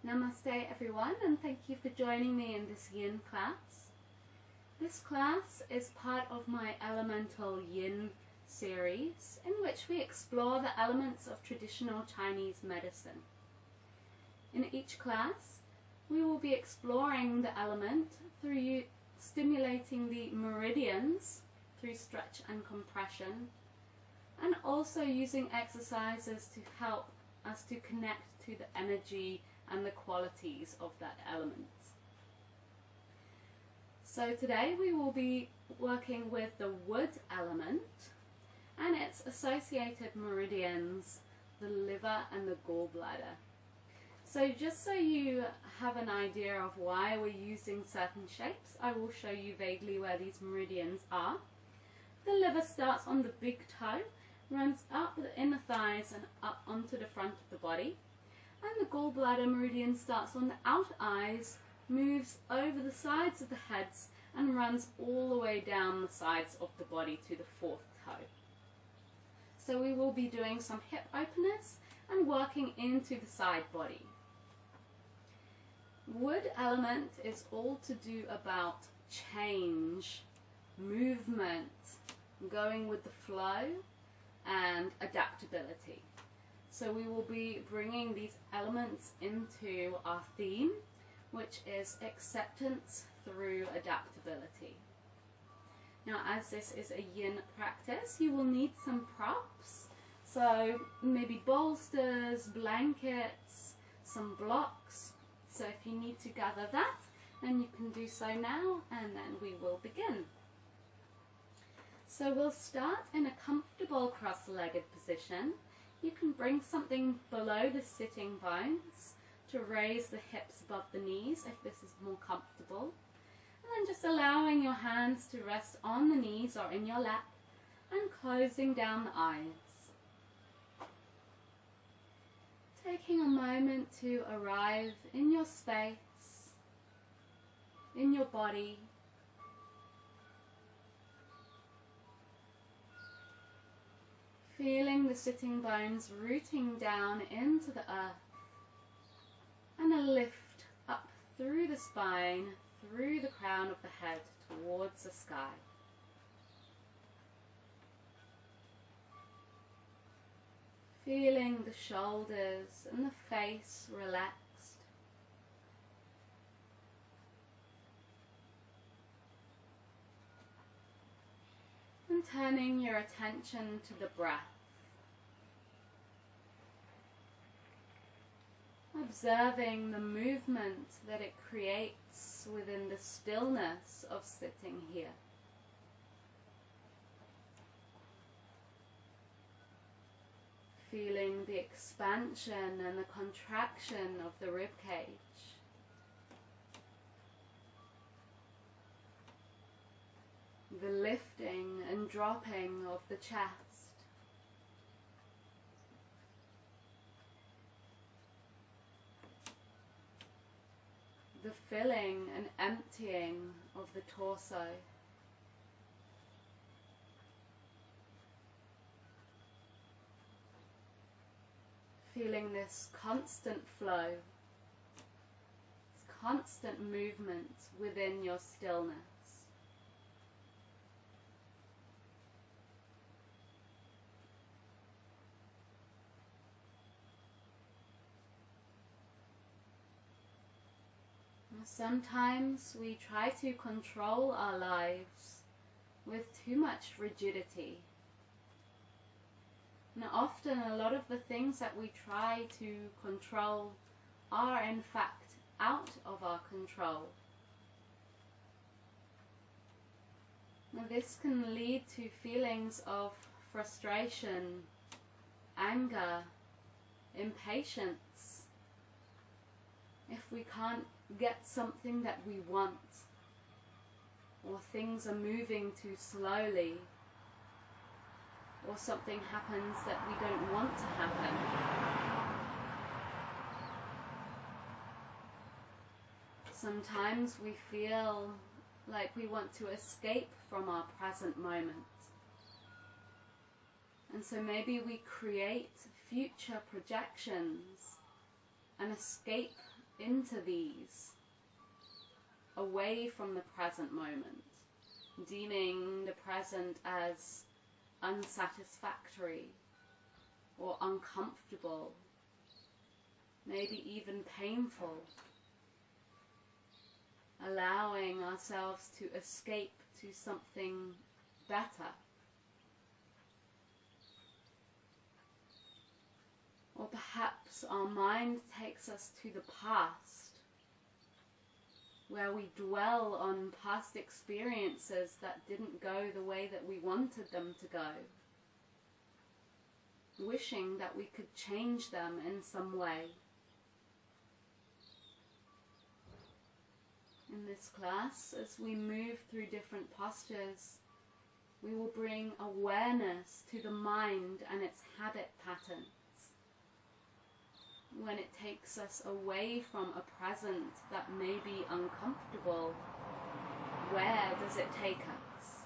Namaste everyone, and thank you for joining me in this Yin class. This class is part of my Elemental Yin series, in which we explore the elements of traditional Chinese medicine. In each class, we will be exploring the element through stimulating the meridians through stretch and compression, and also using exercises to help us to connect to the energy and the qualities of that element. So today we will be working with the wood element and its associated meridians, the liver and the gallbladder. So just so you have an idea of why we're using certain shapes, I will show you vaguely where these meridians are. The liver starts on the big toe, runs up the inner thighs and up onto the front of the body. And the gallbladder meridian starts on the outer eyes, moves over the sides of the heads, and runs all the way down the sides of the body to the fourth toe. So we will be doing some hip openers and working into the side body. Wood element is all to do about change, movement, going with the flow, and adaptability. So we will be bringing these elements into our theme, which is acceptance through adaptability. Now, as this is a Yin practice, you will need some props. So maybe bolsters, blankets, some blocks. So if you need to gather that, then you can do so now, and then we will begin. So we'll start in a comfortable cross-legged position. You can bring something below the sitting bones to raise the hips above the knees if this is more comfortable. And then just allowing your hands to rest on the knees or in your lap and closing down the eyes. Taking a moment to arrive in your space, in your body. Feeling the sitting bones rooting down into the earth, and a lift up through the spine, through the crown of the head towards the sky. Feeling the shoulders and the face relaxed. And turning your attention to the breath. Observing the movement that it creates within the stillness of sitting here. Feeling the expansion and the contraction of the rib cage. The lifting and dropping of the chest. The filling and emptying of the torso. Feeling this constant flow, this constant movement within your stillness. Sometimes we try to control our lives with too much rigidity. And often a lot of the things that we try to control are in fact out of our control. Now this can lead to feelings of frustration, anger, impatience. If we can't get something that we want, or things are moving too slowly, or something happens that we don't want to happen. Sometimes we feel like we want to escape from our present moment. And so maybe we create future projections and escape into these, away from the present moment, deeming the present as unsatisfactory or uncomfortable, maybe even painful, allowing ourselves to escape to something better. Or perhaps our mind takes us to the past, where we dwell on past experiences that didn't go the way that we wanted them to go, wishing that we could change them in some way. In this class, as we move through different postures, we will bring awareness to the mind and its habit patterns. When it takes us away from a present that may be uncomfortable, where does it take us?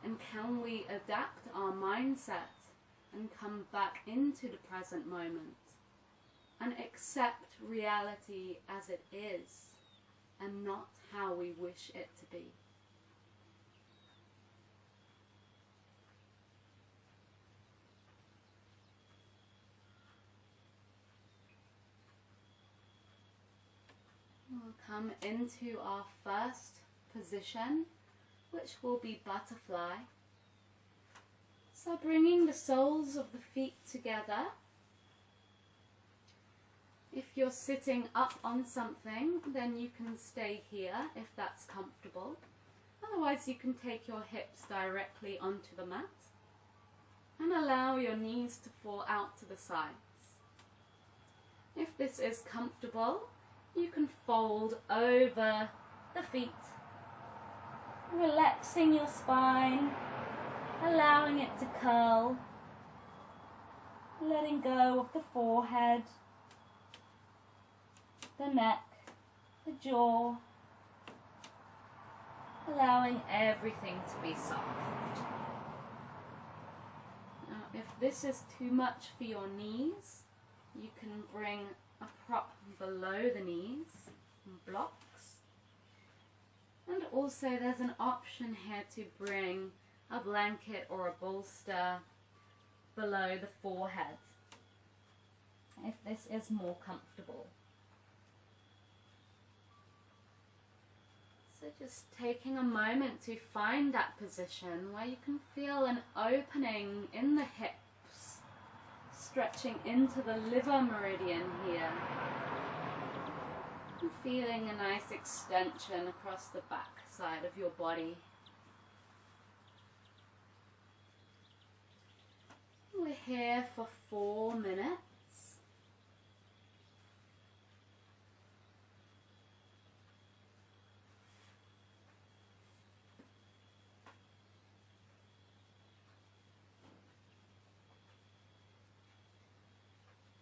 And can we adapt our mindset and come back into the present moment and accept reality as it is and not how we wish it to be? We'll come into our first position, which will be butterfly. So bringing the soles of the feet together. If you're sitting up on something, then you can stay here if that's comfortable. Otherwise, you can take your hips directly onto the mat and allow your knees to fall out to the sides. If this is comfortable, you can fold over the feet, relaxing your spine, allowing it to curl, letting go of the forehead, the neck, the jaw, allowing everything to be soft. Now, if this is too much for your knees, you can bring a prop below the knees, blocks. And also there's an option here to bring a blanket or a bolster below the forehead, if this is more comfortable. So just taking a moment to find that position where you can feel an opening in the hips, stretching into the liver meridian here, and feeling a nice extension across the back side of your body. We're here for 4 minutes.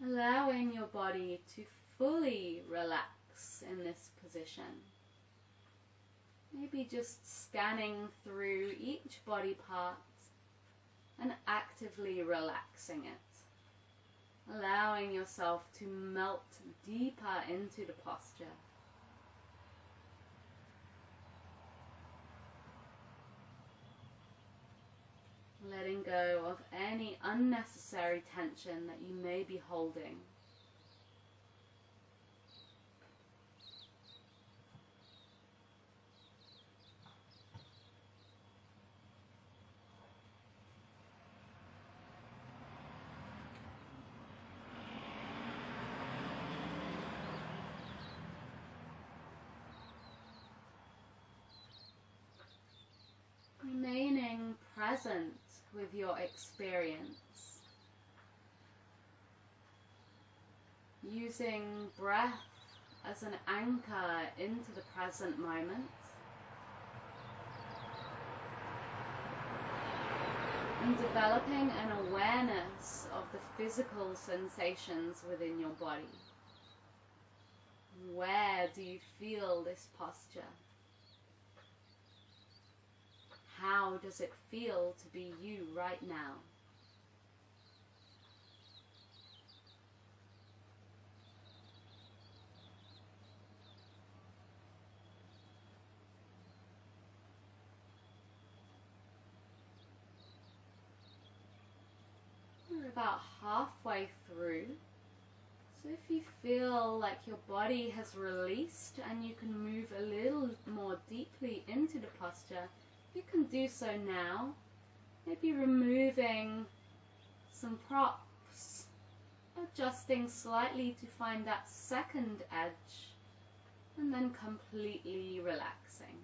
Allowing your body to fully relax in this position. Maybe just scanning through each body part and actively relaxing it. Allowing yourself to melt deeper into the posture. Letting go of any unnecessary tension that you may be holding. Remaining present with your experience, using breath as an anchor into the present moment, and developing an awareness of the physical sensations within your body. Where do you feel this posture? How does it feel to be you right now? about halfway through. So if you feel like your body has released and you can move a little more deeply into the posture, you can do so now. Maybe removing some props, adjusting slightly to find that second edge, and then completely relaxing.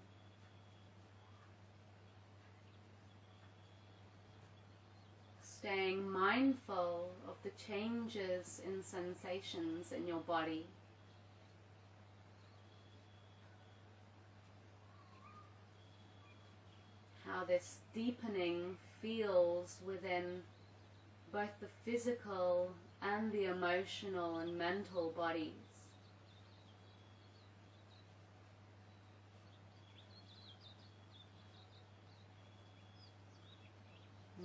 Staying mindful of the changes in sensations in your body. How this deepening feels within both the physical and the emotional and mental bodies.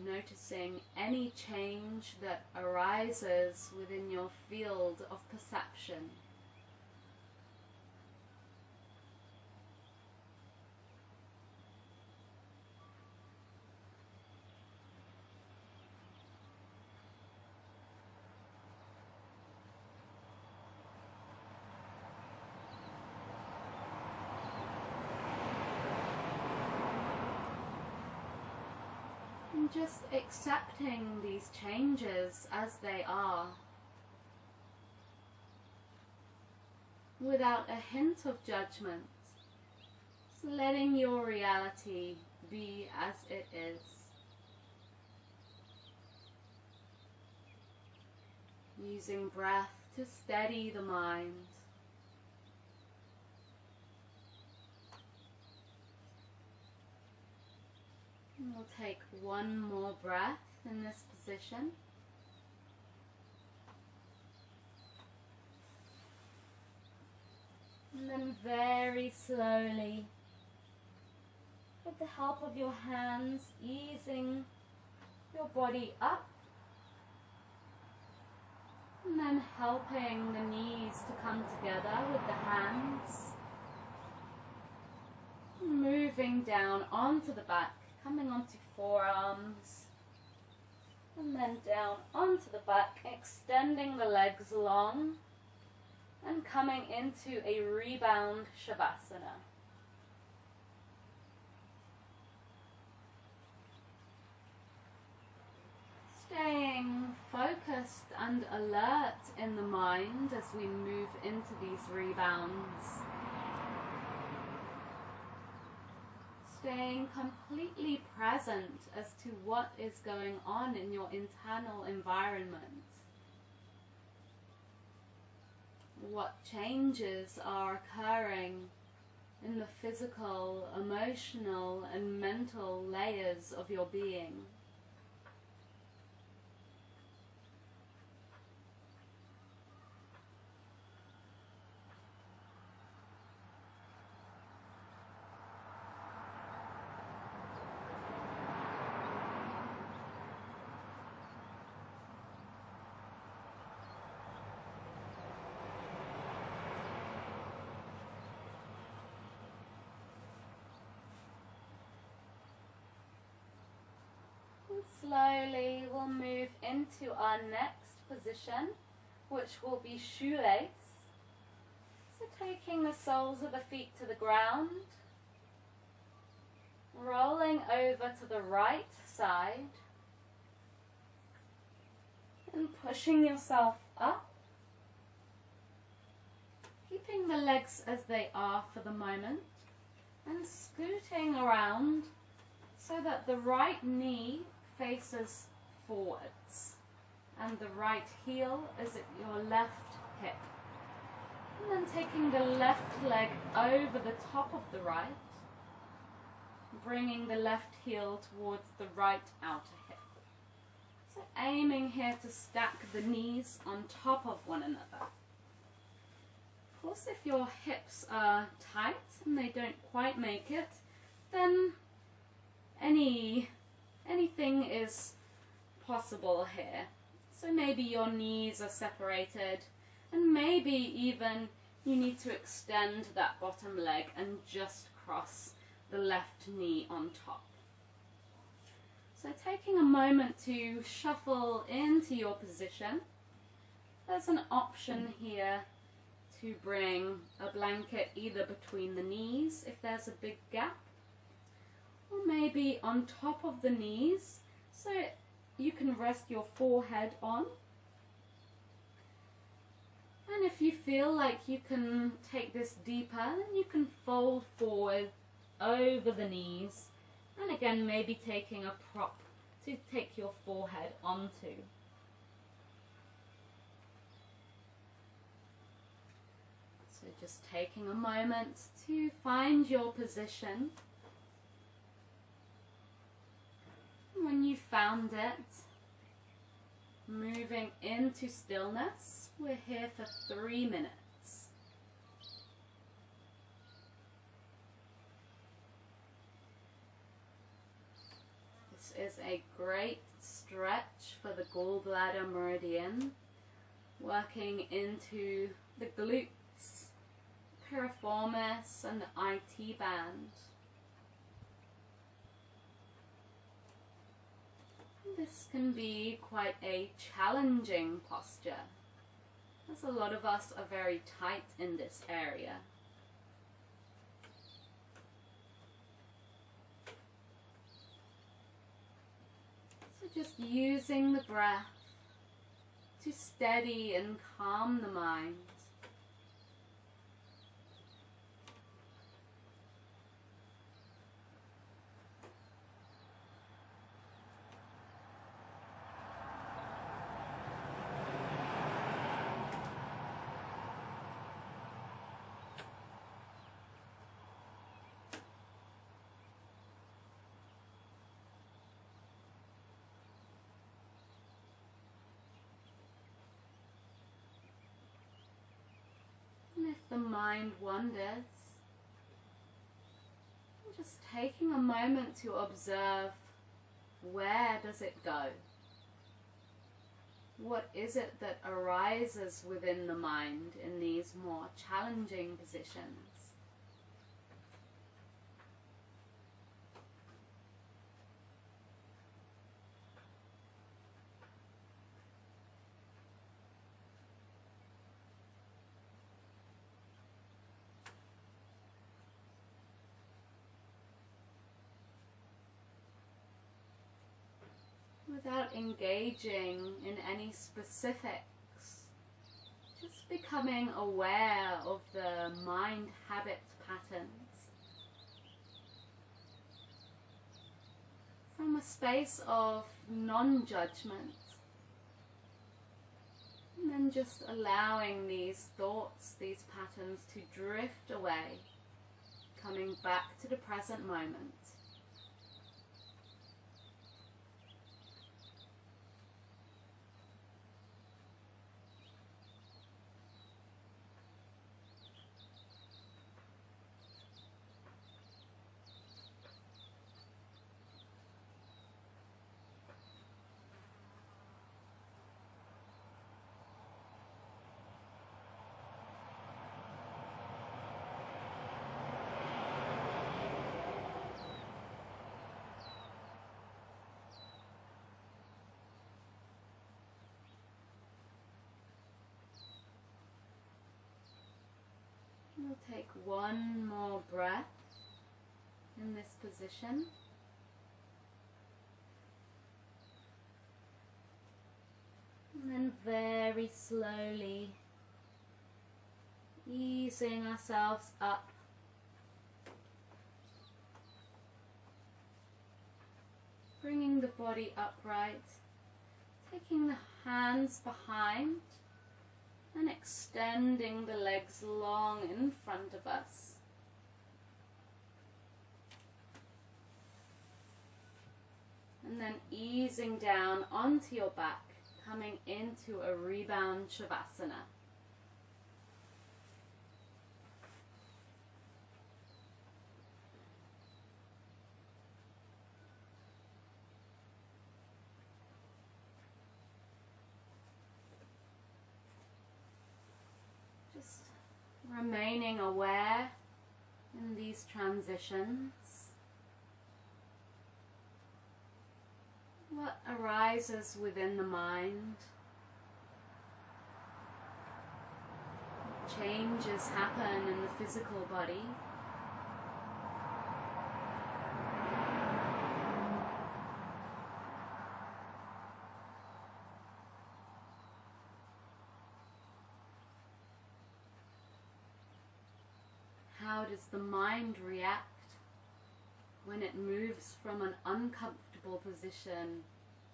Noticing any change that arises within your field of perception. And just accepting these changes as they are, without a hint of judgment, just letting your reality be as it is. Using breath to steady the mind. We'll take one more breath in this position. And then very slowly, with the help of your hands, easing your body up. And then helping the knees to come together with the hands. Moving down onto the back. Coming onto forearms, and then down onto the back, extending the legs long, and coming into a rebound Shavasana. Staying focused and alert in the mind as we move into these rebounds. Staying completely present as to what is going on in your internal environment. What changes are occurring in the physical, emotional, and mental layers of your being. Slowly we'll move into our next position, which will be shoelace. So taking the soles of the feet to the ground, rolling over to the right side, and pushing yourself up, keeping the legs as they are for the moment, and scooting around so that the right knee faces forwards and the right heel is at your left hip. And then taking the left leg over the top of the right, bringing the left heel towards the right outer hip. So aiming here to stack the knees on top of one another. Of course, if your hips are tight and they don't quite make it, then anything is possible here. So maybe your knees are separated, and maybe even you need to extend that bottom leg and just cross the left knee on top. So taking a moment to shuffle into your position. There's an option here to bring a blanket either between the knees if there's a big gap, or maybe on top of the knees so you can rest your forehead on. And if you feel like you can take this deeper, then you can fold forward over the knees, and again maybe taking a prop to take your forehead onto. So just taking a moment to find your position. When you've found it, moving into stillness. We're here for 3 minutes. This is a great stretch for the gallbladder meridian, working into the glutes, piriformis and the IT band. This can be quite a challenging posture, as a lot of us are very tight in this area. So just using the breath to steady and calm the mind. If the mind wanders, just taking a moment to observe, where does it go? What is it that arises within the mind in these more challenging positions? Without engaging in any specifics, just becoming aware of the mind habit patterns from a space of non-judgment, and then just allowing these thoughts, these patterns to drift away, coming back to the present moment. We'll take one more breath in this position. And then very slowly easing ourselves up. Bringing the body upright, taking the hands behind and extending the legs long in front of us. And then easing down onto your back, coming into a rebound shavasana. Remaining aware in these transitions. what arises within the mind. Changes happen in the physical body. How does the mind react when it moves from an uncomfortable position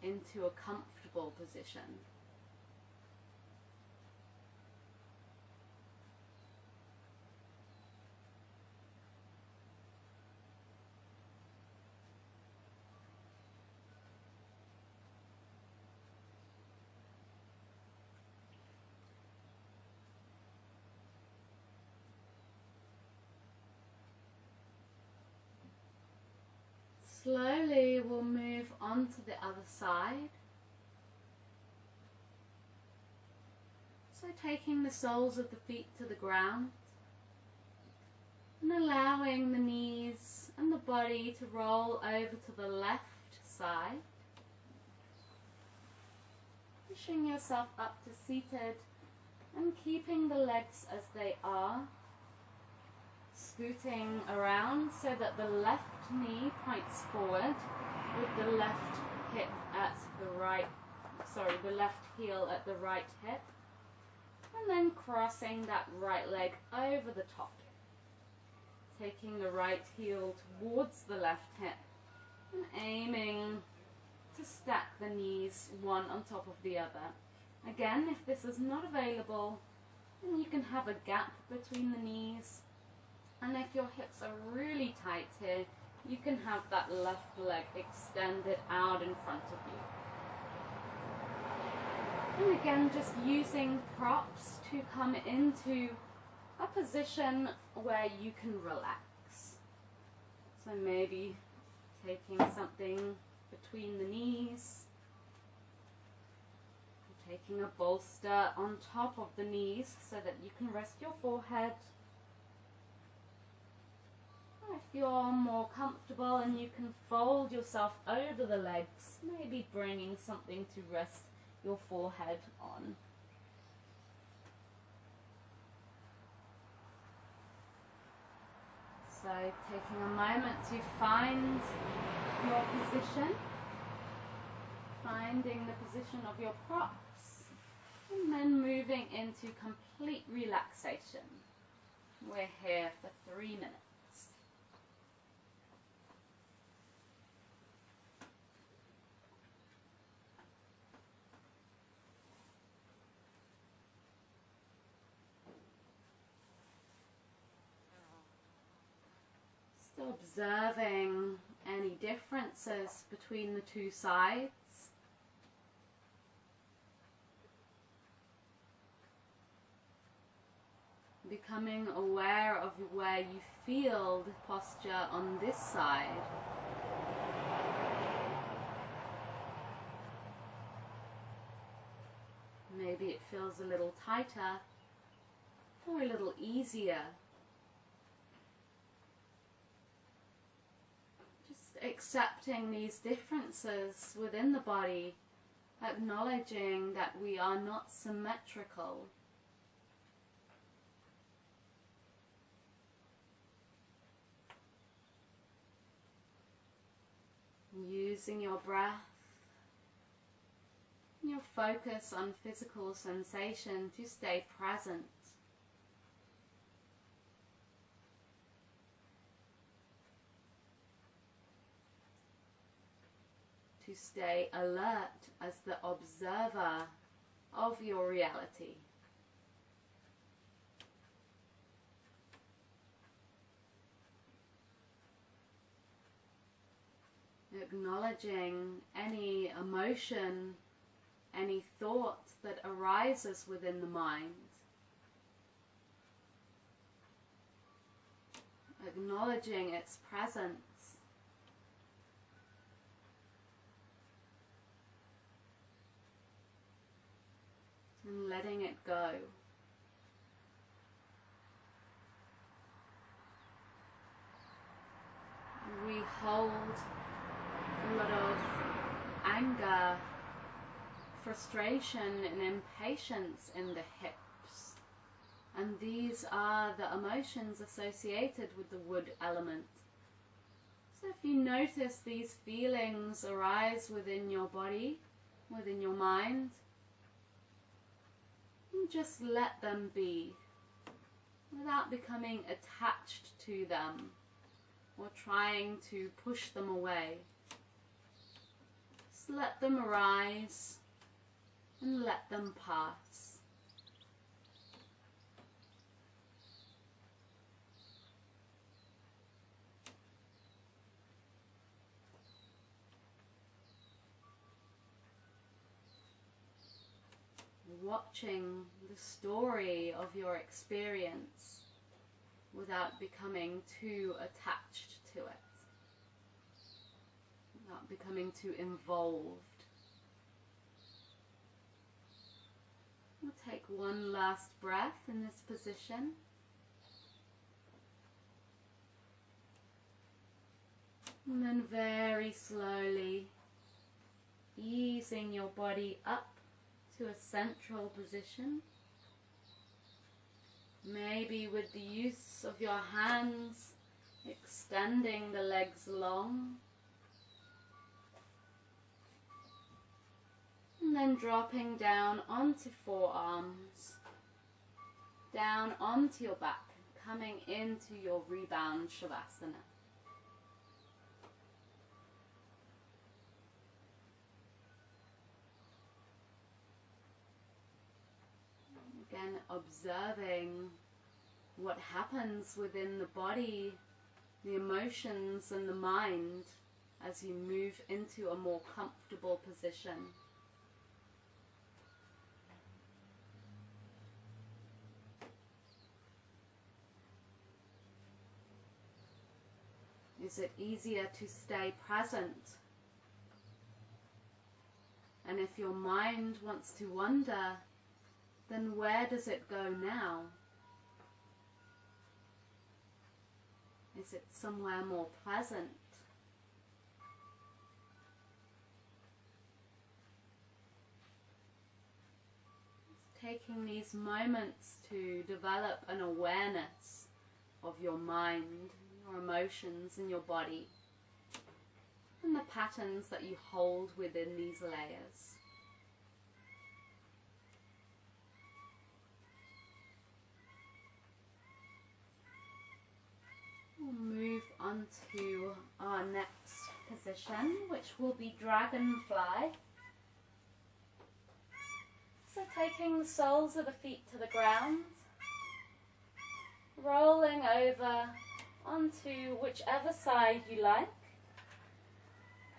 into a comfortable position? Slowly we'll move on to the other side. So taking the soles of the feet to the ground and allowing the knees and the body to roll over to the left side. Pushing yourself up to seated and keeping the legs as they are. Scooting around so that the left knee points forward with the left hip at the left heel at the right hip, and then crossing that right leg over the top, taking the right heel towards the left hip and aiming to stack the knees one on top of the other. Again, if this is not available, then you can have a gap between the knees. And if your hips are really tight here, you can have that left leg extended out in front of you. And again, just using props to come into a position where you can relax. So maybe taking something between the knees, taking a bolster on top of the knees so that you can rest your forehead. If you're more comfortable and you can fold yourself over the legs, maybe bringing something to rest your forehead on. So taking a moment to find your position, finding the position of your props, and then moving into complete relaxation. We're here for 3 minutes. Observing any differences between the two sides. Becoming aware of where you feel the posture on this side. Maybe it feels a little tighter or a little easier. Accepting these differences within the body, acknowledging that we are not symmetrical. Using your breath, your focus on physical sensation to stay present. To stay alert as the observer of your reality. Acknowledging any emotion, any thought that arises within the mind. Acknowledging its presence. And letting it go. We hold a lot of anger, frustration and impatience in the hips. And these are the emotions associated with the wood element. So if you notice these feelings arise within your body, within your mind, and just let them be without becoming attached to them or trying to push them away. Just let them arise and let them pass. Watching the story of your experience without becoming too attached to it, without becoming too involved. We'll take one last breath in this position. And then very slowly easing your body up to a central position, maybe with the use of your hands, extending the legs long, and then dropping down onto forearms, down onto your back, coming into your rebound Shavasana. Again, observing what happens within the body, the emotions and the mind as you move into a more comfortable position. Is it easier to stay present? And if your mind wants to wander, then where does it go now? Is it somewhere more pleasant? Just taking these moments to develop an awareness of your mind, your emotions and your body, and the patterns that you hold within these layers. We'll move on to our next position, which will be dragonfly. So taking the soles of the feet to the ground, rolling over onto whichever side you like,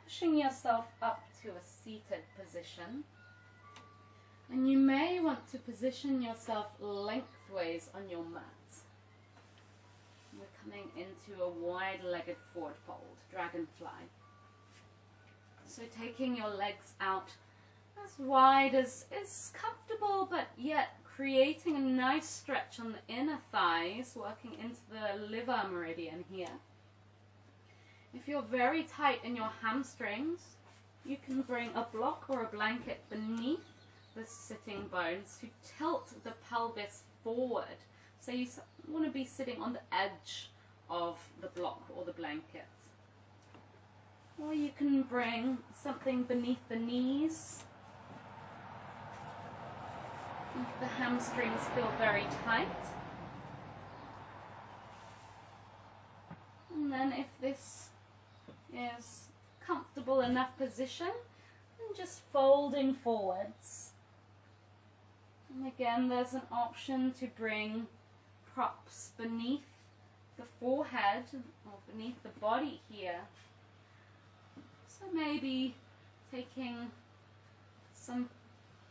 pushing yourself up to a seated position. And you may want to position yourself lengthways on your mat. We're coming into a wide-legged forward fold, dragonfly. So taking your legs out as wide as is comfortable, but yet creating a nice stretch on the inner thighs, working into the liver meridian here. If you're very tight in your hamstrings, you can bring a block or a blanket beneath the sitting bones to tilt the pelvis forward. So you want to be sitting on the edge of the block or the blanket. Or you can bring something beneath the knees if the hamstrings feel very tight. And then if this is comfortable enough position, then just folding forwards. And again, there's an option to bring props beneath the forehead or beneath the body here. So maybe taking some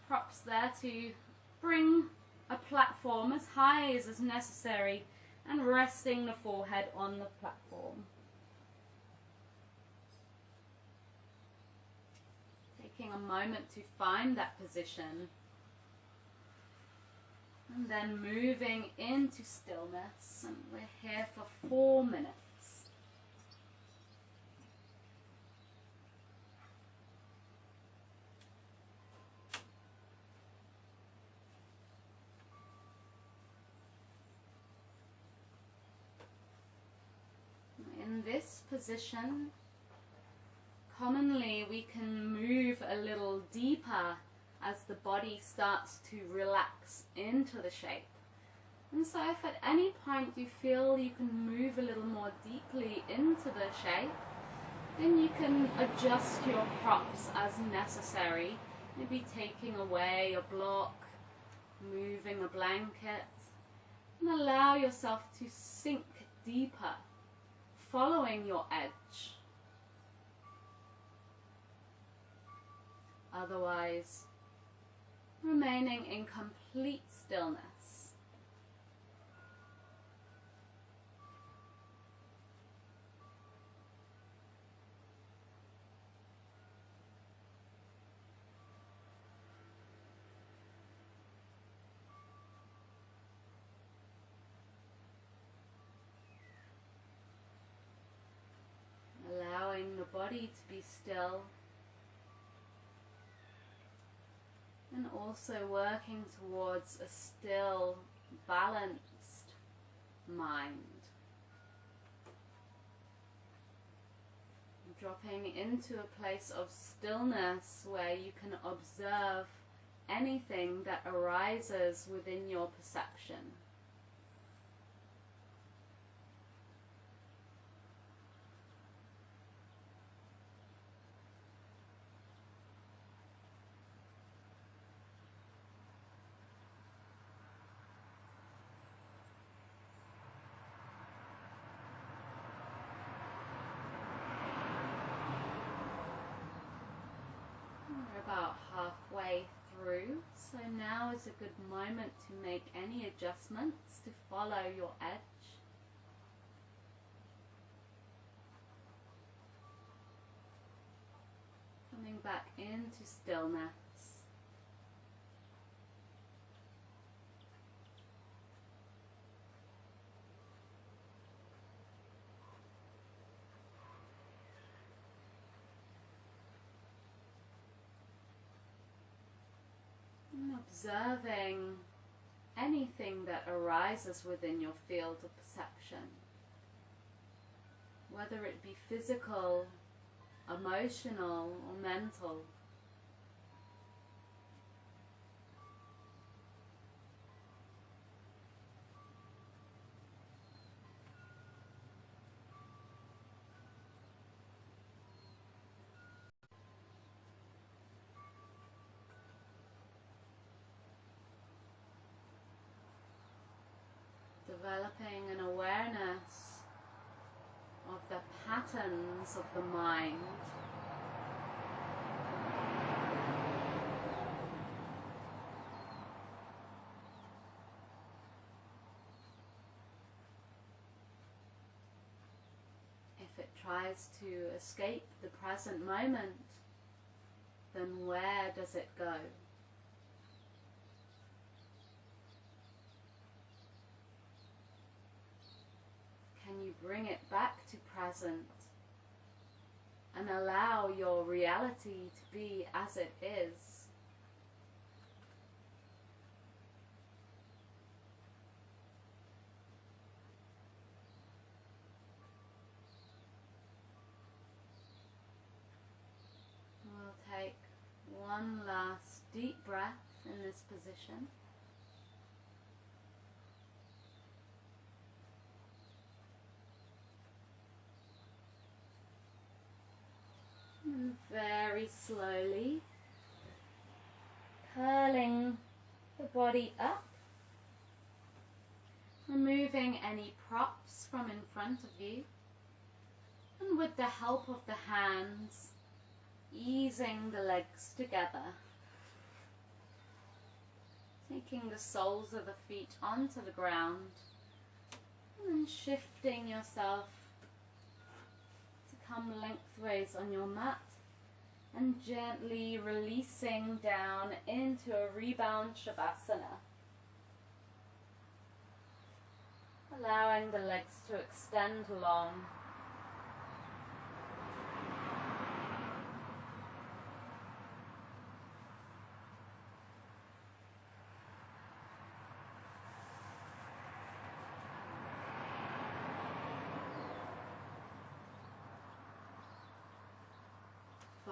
props there to bring a platform as high as is necessary and resting the forehead on the platform. Taking a moment to find that position. And then moving into stillness, and we're here for 4 minutes. position, commonly we can move a little deeper as the body starts to relax into the shape. And so if at any point you feel you can move a little more deeply into the shape, then you can adjust your props as necessary, maybe taking away a block, moving a blanket, and allow yourself to sink deeper, following your edge. Otherwise, remaining in complete stillness. Allowing the body to be still, and also working towards a still, balanced mind. Dropping into a place of stillness where you can observe anything that arises within your perception. About halfway through, so now is a good moment to make any adjustments to follow your edge. Coming back into stillness. Observing anything that arises within your field of perception, whether it be physical, emotional, or mental. Developing an awareness of the patterns of the mind. If it tries to escape the present moment, then where does it go? Can you bring it back to present and allow your reality to be as it is? We'll take one last deep breath in this position. And very slowly curling the body up, removing any props from in front of you, and with the help of the hands, easing the legs together, taking the soles of the feet onto the ground, and then shifting yourself to come lengthways on your mat, and gently releasing down into a rebound shavasana, allowing the legs to extend long.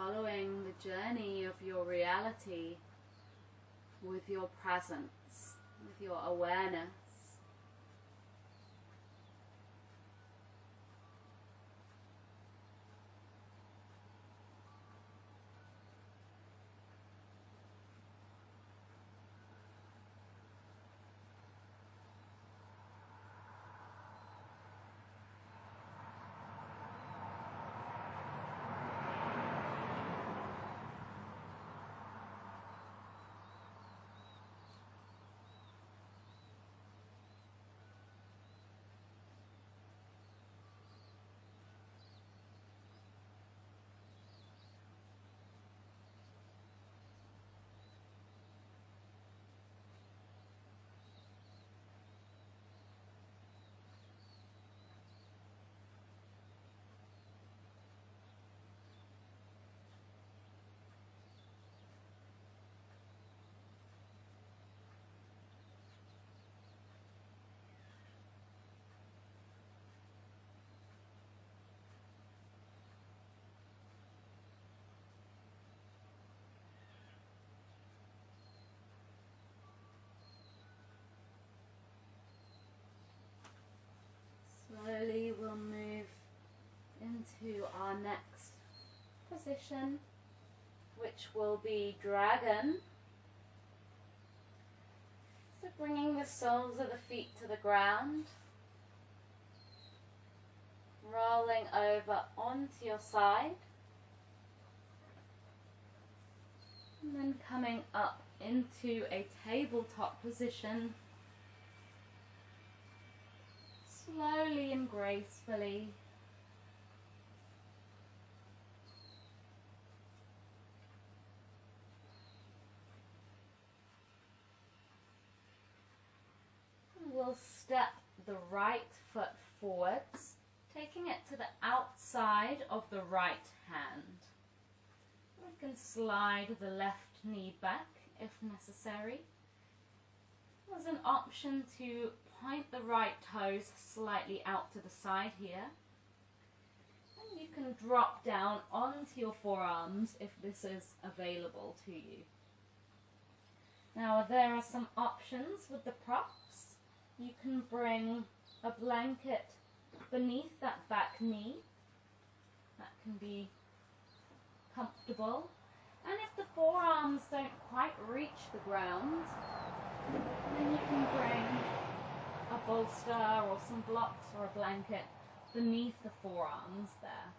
following the journey of your reality with your presence, with your awareness. Slowly we'll move into our next position, which will be dragon. So bringing the soles of the feet to the ground, rolling over onto your side, and then coming up into a tabletop position. Slowly and gracefully. And we'll step the right foot forwards, taking it to the outside of the right hand. We can slide the left knee back if necessary. There's an option to point the right toes slightly out to the side here. And you can drop down onto your forearms if this is available to you. Now there are some options with the props. You can bring a blanket beneath that back knee. That can be comfortable. And if the forearms don't quite reach the ground, then you can bring a bolster or some blocks or a blanket beneath the forearms there.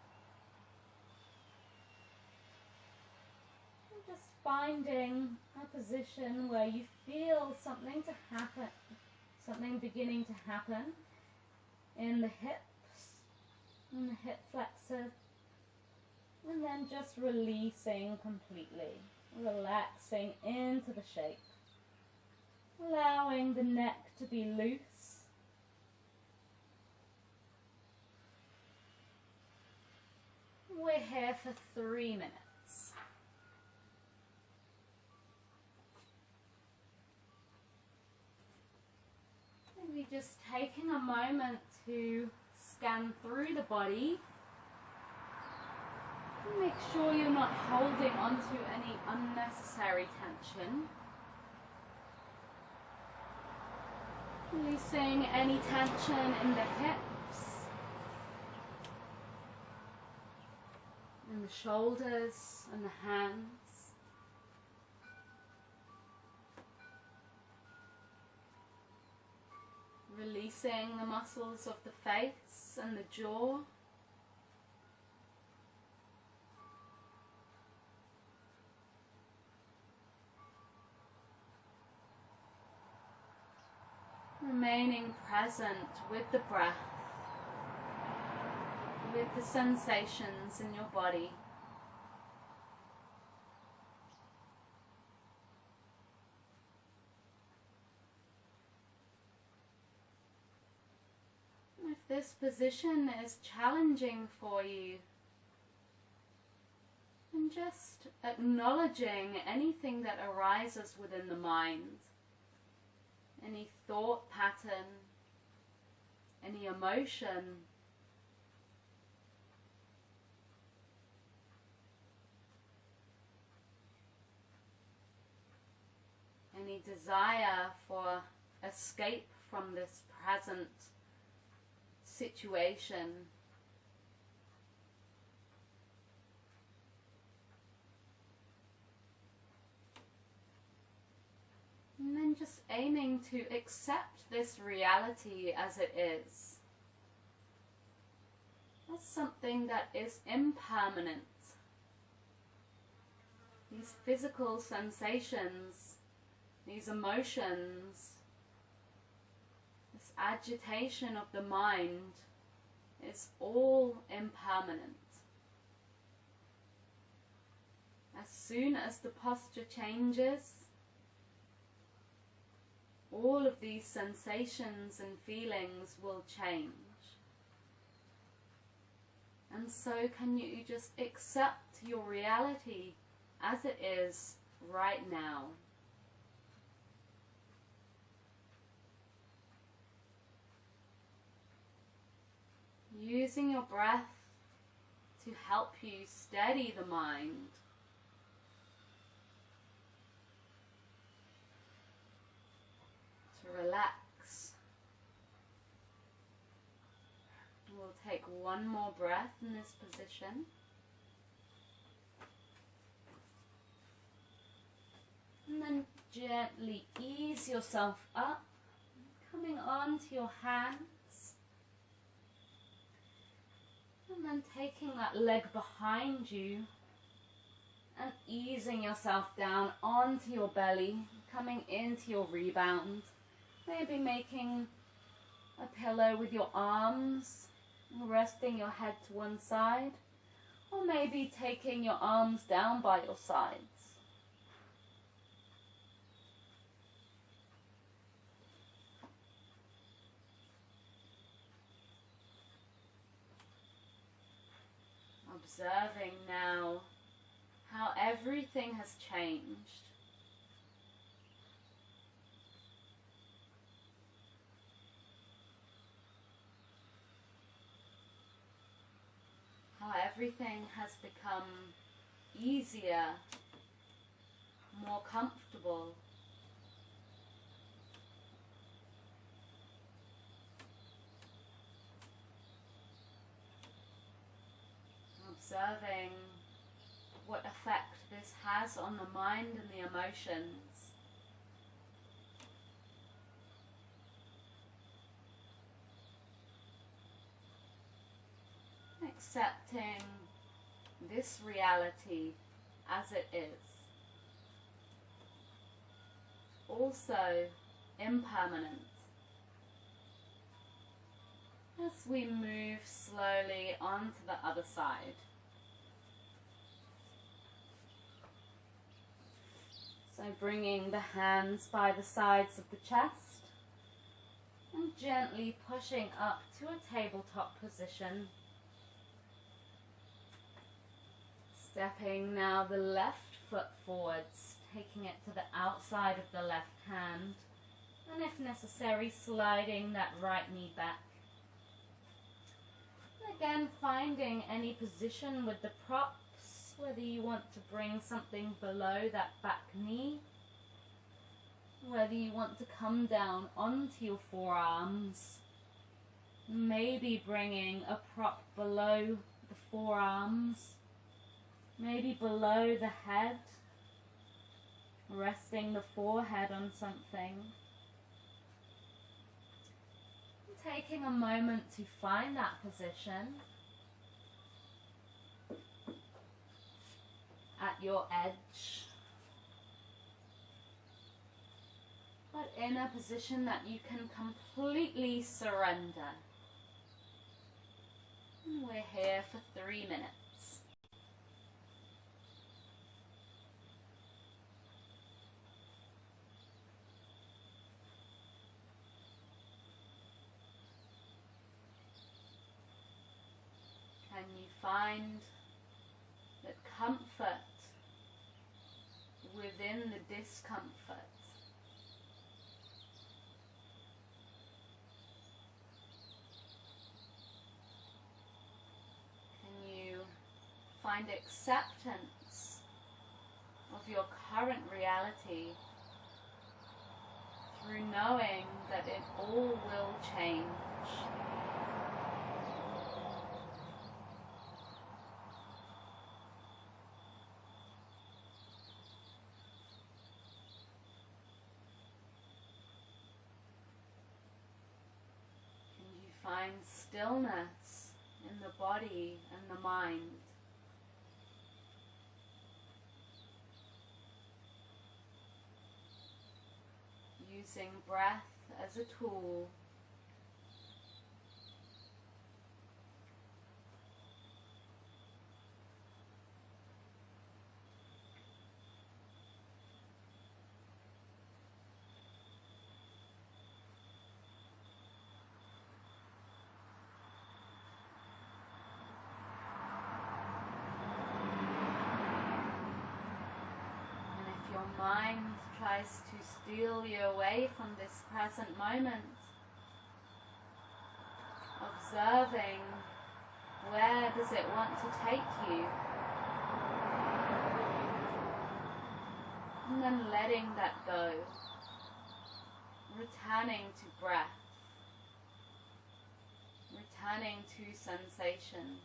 And just finding a position where you feel something to happen, something beginning to happen in the hips, in the hip flexor, and then just releasing completely, relaxing into the shape. Allowing the neck to be loose. We're here for 3 minutes. Maybe just taking a moment to scan through the body. Make sure you're not holding onto any unnecessary tension. Releasing any tension in the hips, in the shoulders and the hands. Releasing the muscles of the face and the jaw. Remaining present with the breath, with the sensations in your body. If this position is challenging for you, then just acknowledging anything that arises within the mind. Any thought pattern, any emotion, any desire for escape from this present situation. And then just aiming to accept this reality as it is. As something that is impermanent. These physical sensations, these emotions, this agitation of the mind is all impermanent. As soon as the posture changes, all of these sensations and feelings will change. And so can you just accept your reality as it is right now? Using your breath to help you steady the mind. To relax. We'll take one more breath in this position. And then gently ease yourself up, coming onto your hands. And then taking that leg behind you and easing yourself down onto your belly, coming into your rebound. Maybe making a pillow with your arms, resting your head to one side, or maybe taking your arms down by your sides. Observing now how everything has changed. How everything has become easier, more comfortable. Observing what effect this has on the mind and the emotions. Accepting this reality as it is. Also impermanent. As we move slowly onto the other side. So bringing the hands by the sides of the chest and gently pushing up to a tabletop position. Stepping now the left foot forwards, taking it to the outside of the left hand, and if necessary, sliding that right knee back. And again, finding any position with the props, whether you want to bring something below that back knee, whether you want to come down onto your forearms, maybe bringing a prop below the forearms, maybe below the head, resting the forehead on something. Taking a moment to find that position at your edge, but in a position that you can completely surrender. And we're here for 3 minutes. Can you find that comfort within the discomfort? Can you find acceptance of your current reality through knowing that it all will change. Can you find stillness in the body and the mind? Using breath as a tool. And if your mind tries to steal you away from this present moment, observing where does it want to take you, and then letting that go, returning to breath, returning to sensation.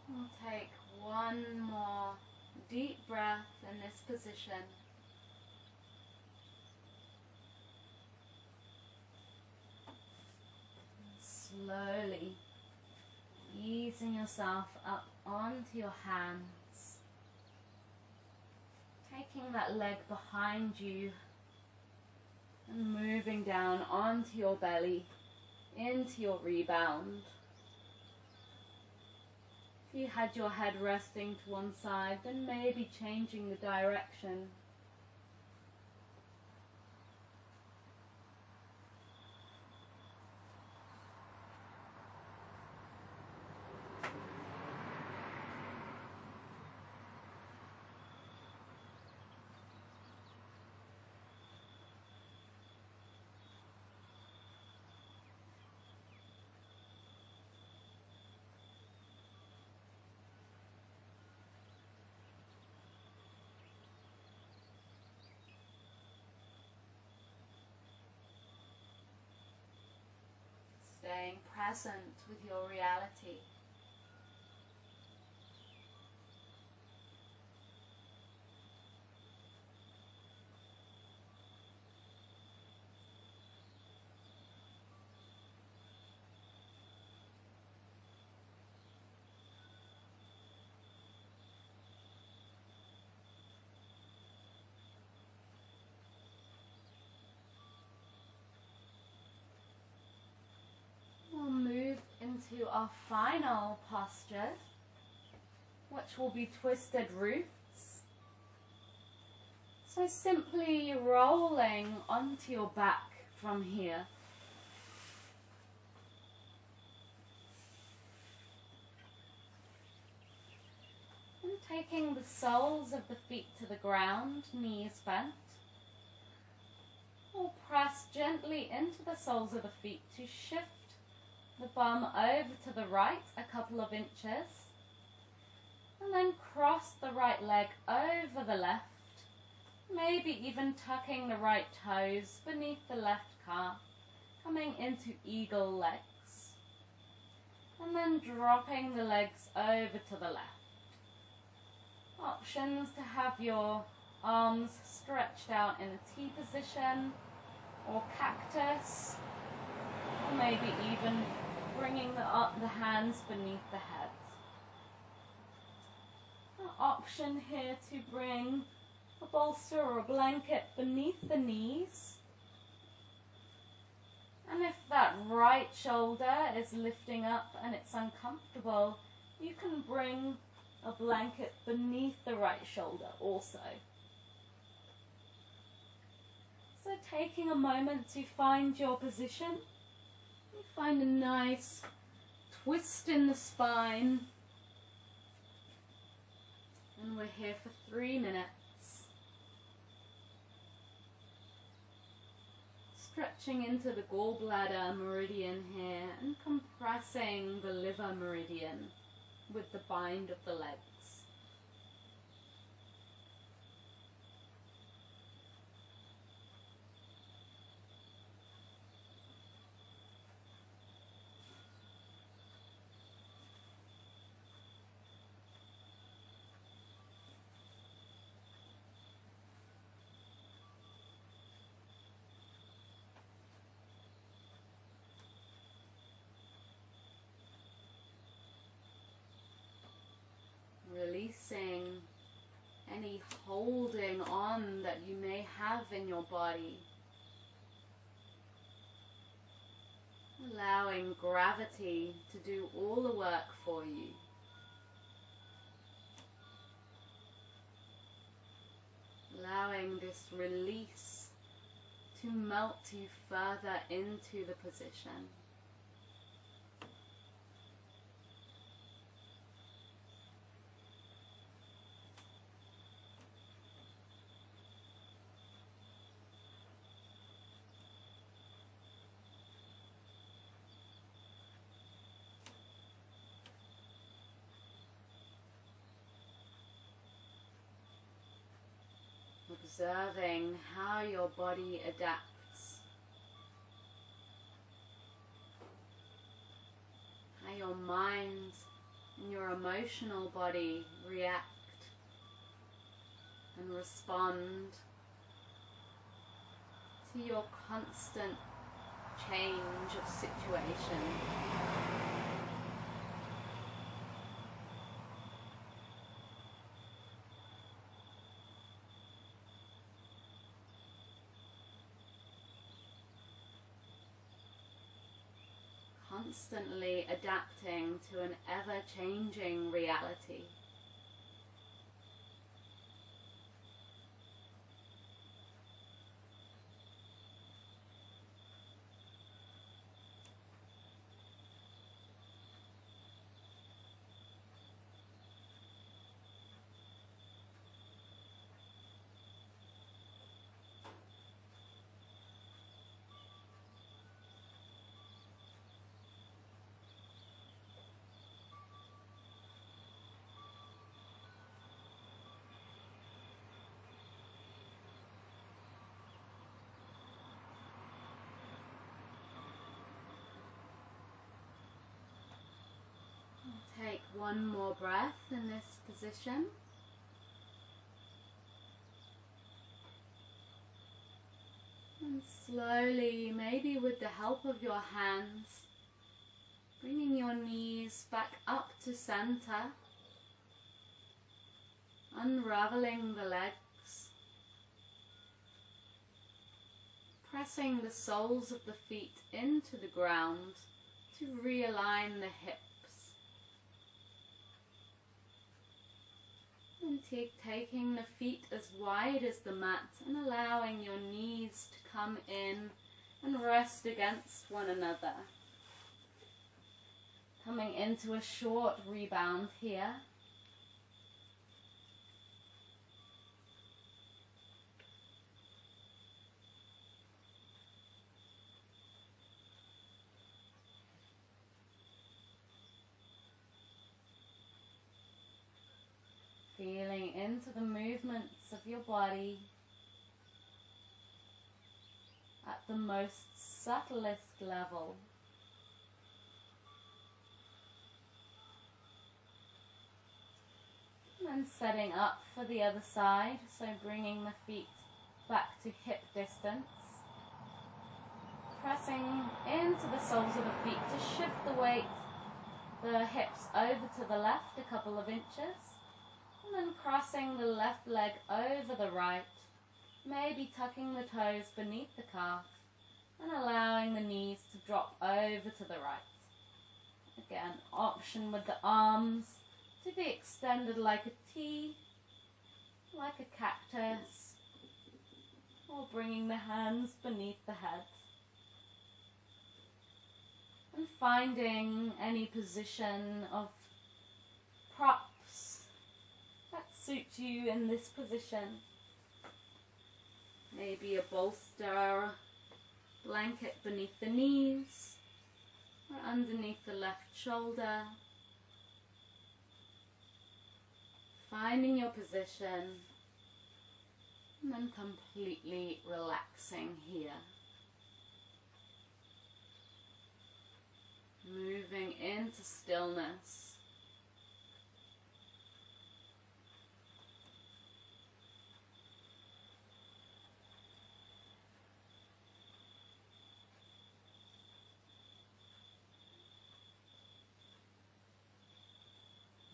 We'll take one more deep breath in this position. And slowly easing yourself up onto your hands. Taking that leg behind you and moving down onto your belly, into your rebound. If you had your head resting to one side, then maybe changing the direction. Staying present with your reality. Into our final posture, which will be twisted roots. So simply rolling onto your back from here. And taking the soles of the feet to the ground, knees bent. We'll press gently into the soles of the feet to shift the bum over to the right a couple of inches, and then cross the right leg over the left, maybe even tucking the right toes beneath the left calf, coming into eagle legs, and then dropping the legs over to the left. Options to have your arms stretched out in a T position or cactus, or maybe even bringing the hands beneath the head. option here to bring a bolster or a blanket beneath the knees. And if that right shoulder is lifting up and it's uncomfortable, you can bring a blanket beneath the right shoulder also. So taking a moment to find your position, you find a nice twist in the spine. And we're here for 3 minutes. Stretching into the gallbladder meridian here and compressing the liver meridian with the bind of the legs. Releasing any holding on that you may have in your body. Allowing gravity to do all the work for you. Allowing this release to melt you further into the position. Observing how your body adapts, how your mind and your emotional body react and respond to your constant change of situation. Constantly adapting to an ever-changing reality. Take one more breath in this position. And slowly, maybe with the help of your hands, bringing your knees back up to center, unraveling the legs, pressing the soles of the feet into the ground to realign the hips. And taking the feet as wide as the mat and allowing your knees to come in and rest against one another. Coming into a short rebound here. Feeling into the movements of your body at the most subtlest level. And then setting up for the other side, so bringing the feet back to hip distance. Pressing into the soles of the feet to shift the weight, the hips over to the left a couple of inches. And then crossing the left leg over the right, maybe tucking the toes beneath the calf and allowing the knees to drop over to the right. Again, option with the arms to be extended like a T, like a cactus, or bringing the hands beneath the head. And finding any position of props that suit you in this position. Maybe a bolster, blanket beneath the knees, or underneath the left shoulder. Finding your position and then completely relaxing here. Moving into stillness.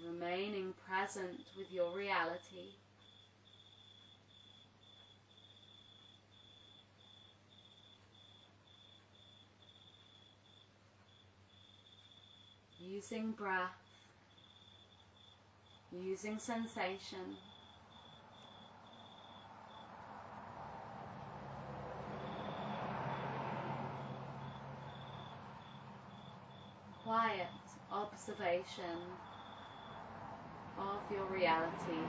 Remaining present with your reality. Using breath, using sensation. Quiet observation of your reality.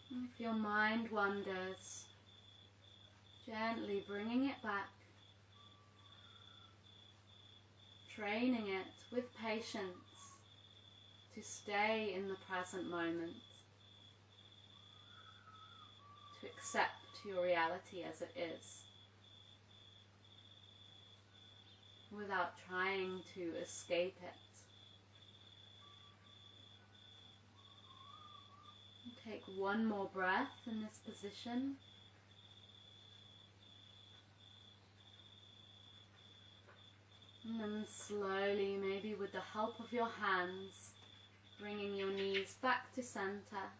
If your mind wanders, gently bringing it back, training it with patience to stay in the present moment, to accept your reality as it is, without trying to escape it. Take one more breath in this position. And then slowly, maybe with the help of your hands, bringing your knees back to center.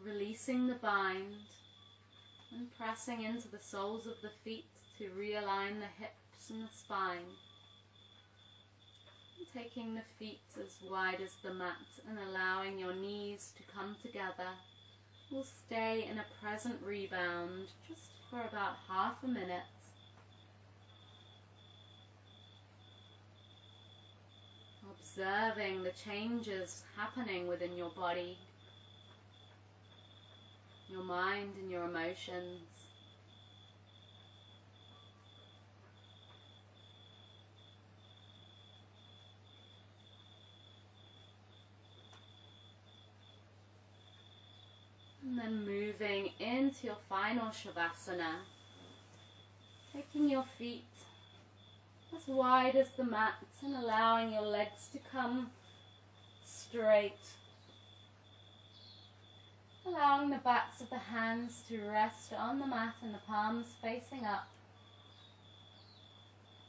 Releasing the bind and pressing into the soles of the feet to realign the hips and the spine. Taking the feet as wide as the mat and allowing your knees to come together. We'll stay in a present rebound just for about half a minute. Observing the changes happening within your body, your mind and your emotions. And then moving into your final Shavasana, taking your feet as wide as the mat and allowing your legs to come straight. Allowing the backs of the hands to rest on the mat and the palms facing up.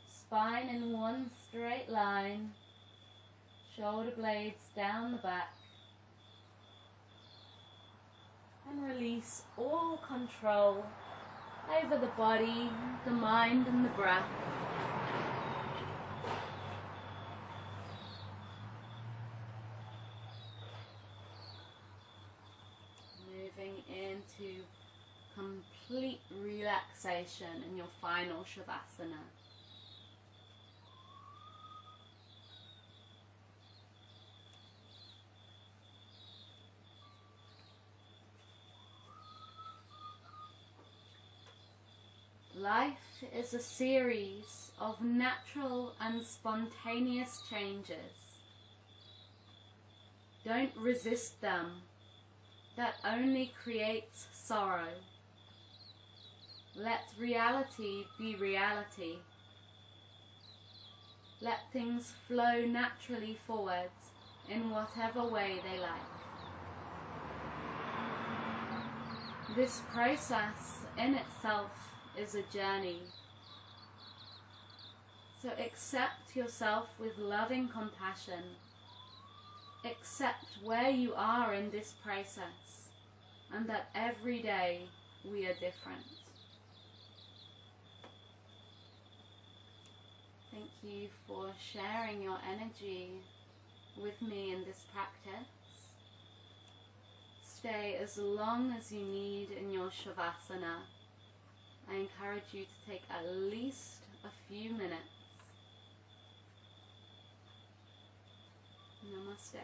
Spine in one straight line. Shoulder blades down the back. And release all control over the body, the mind and the breath. Moving into complete relaxation in your final Shavasana. Life is a series of natural and spontaneous changes. Don't resist them. That only creates sorrow. Let reality be reality. Let things flow naturally forwards in whatever way they like. This process in itself is a journey. So accept yourself with loving compassion. Accept where you are in this process and that every day we are different. Thank you for sharing your energy with me in this practice. Stay as long as you need in your Shavasana. I encourage you to take at least a few minutes. Namaste.